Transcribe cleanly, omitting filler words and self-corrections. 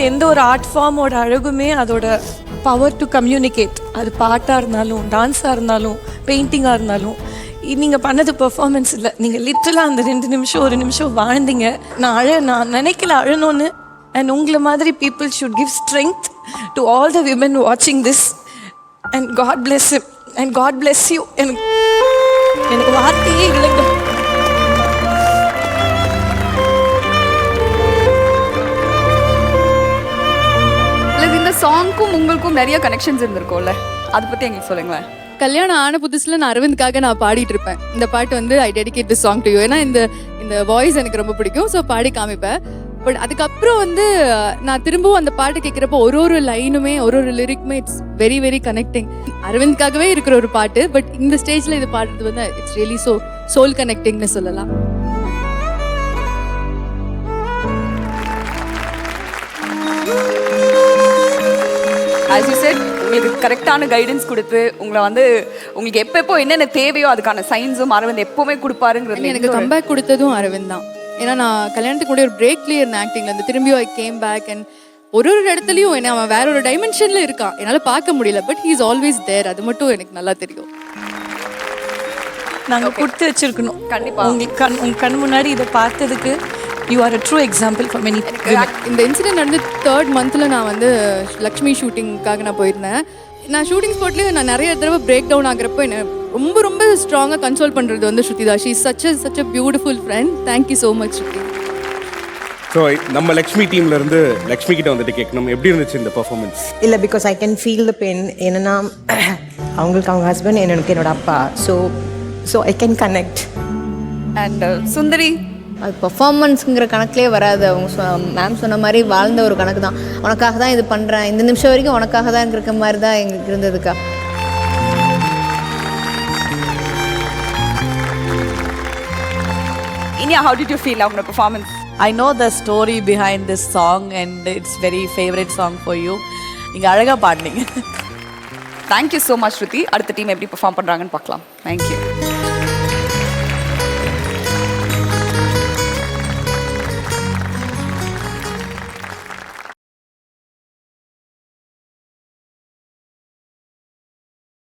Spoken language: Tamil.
எந்த ஒரு ஆர்ட் ஃபார்மோட அழகுமே அதோட பவர் டு கம்யூனிகேட். அது பாட்டாக இருந்தாலும், டான்ஸாக இருந்தாலும், பெயிண்டிங்காக இருந்தாலும். நீங்கள் பண்ணது பெர்ஃபார்மன்ஸ் இல்லை, நீங்கள் லிட்டரலாக அந்த 2 நிமிஷம் 1 நிமிஷம் வாழ்ந்தீங்க. நான் நினைக்கல அழணும்னு. அண்ட் உங்களை மாதிரி people should give strength to all the women வாட்சிங் this. And God bless him and God bless you. எனக்கு வார்த்தையே இல்லைங்க. இந்த சாங்க்கும் உங்களுக்கும் நிறைய கனெக்ஷன்ஸ் இருந்திருக்கும்ல, அதை பற்றி எங்களுக்கு சொல்லுங்களேன். கல்யாணம் ஆன புதுசுல நான் அரவிந்த்காக நான் பாடிட்டு இருப்பேன். இந்த பாட்டு வந்து I dedicate this song to you. ஏன்னா இந்த வாய்ஸ் எனக்கு ரொம்ப பிடிக்கும். ஸோ பாடி காமிப்பேன். பட் அதுக்கப்புறம் வந்து நான் திரும்பவும் அந்த பாட்டு கேட்குறப்போ ஒரு லைனுமே ஒரு லிரிக்குமே இட்ஸ் வெரி வெரி கனெக்டிங். அரவிந்த்காகவே இருக்கிற ஒரு பாட்டு. பட் இந்த ஸ்டேஜில் இது பாடுறது வந்து இட்ஸ் ரியலி சோல் கனெக்டிங்னு சொல்லலாம். ஆஸ் யூ செட், உங்களுக்கு கரெக்டான கைடன்ஸ் கொடுத்து உங்களை வந்து உங்களுக்கு எப்போ என்னென்ன தேவையோ அதுக்கான சைன்ஸும் அரவிந்த் எப்போவுமே கொடுப்பாருங்கிறது. எனக்கு கம்பேக் கொடுத்ததும் அரவிந்த் தான். ஏன்னா நான் கல்யாணத்துக்கு கூட ஒரு பிரேக்லேயே இருந்தேன் ஆக்டிங்ல இருந்து. திரும்பியும் ஐ கேம் பேக் அண்ட் ஒரு இடத்துலையும் என்ன அவன் வேற ஒரு டைமென்ஷன்ல இருக்கான். என்னால் பார்க்க முடியல, but he is always there. அது மட்டும் எனக்கு நல்லா தெரியும். நாங்கள் கொடுத்து வச்சிருக்கணும். கண்டிப்பாக உங்கள் கண் முன்னாடி இதை பார்த்ததுக்கு you are a true example for many. இந்த இன்சிடென்ட் நடந்து 3rd மந்த்தில் நான் வந்து லக்ஷ்மி ஷூட்டிங்காக நான் போயிருந்தேன். நான் ஷூட்டிங் ஸ்பாட்லேயே நான் நிறைய தடவை பிரேக் டவுன் ஆகிறப்போ என்ன ரொம்ப ஸ்ட்ராங்காக கன்சோல் பண்ணுறது வந்து ஸ்ருதி தான். She is such a beautiful friend. Thank you so much Shruti. So நம்ம லக்ஷ்மி டீம்ல இருந்து லக்ஷ்மி கிட்ட வந்துட்டு கேட்கணும், எப்படி இருந்துச்சு இந்த பெர்ஃபார்மன்ஸ்? இல்லை, because I can feel the pain. என்னன்னா அவங்களுக்கு அவங்க ஹஸ்பண்ட், எனக்கு என்னோட அப்பா. So I can connect. And Sundari, அது பர்ஃபார்மன்ஸுங்கிற கணக்கிலே வராது. அவங்க மேம் சொன்ன மாதிரி வாழ்ந்த ஒரு கணக்கு தான். உனக்காக தான் இது பண்ணுறேன், இந்த நிமிஷம் வரைக்கும் உனக்காக தான் இருக்கிற மாதிரி தான் எங்களுக்கு இருந்ததுக்கா. Inia, how did you feel about the performance? I know the story behind this song and it's very favorite song for you. நீங்க அழகா பாடுனீங்க. Thank you so much, Shruti. அடுத்த டீம் எப்படி பெர்ஃபார்ம் பண்றாங்கன்னு பார்க்கலாம். Thank you.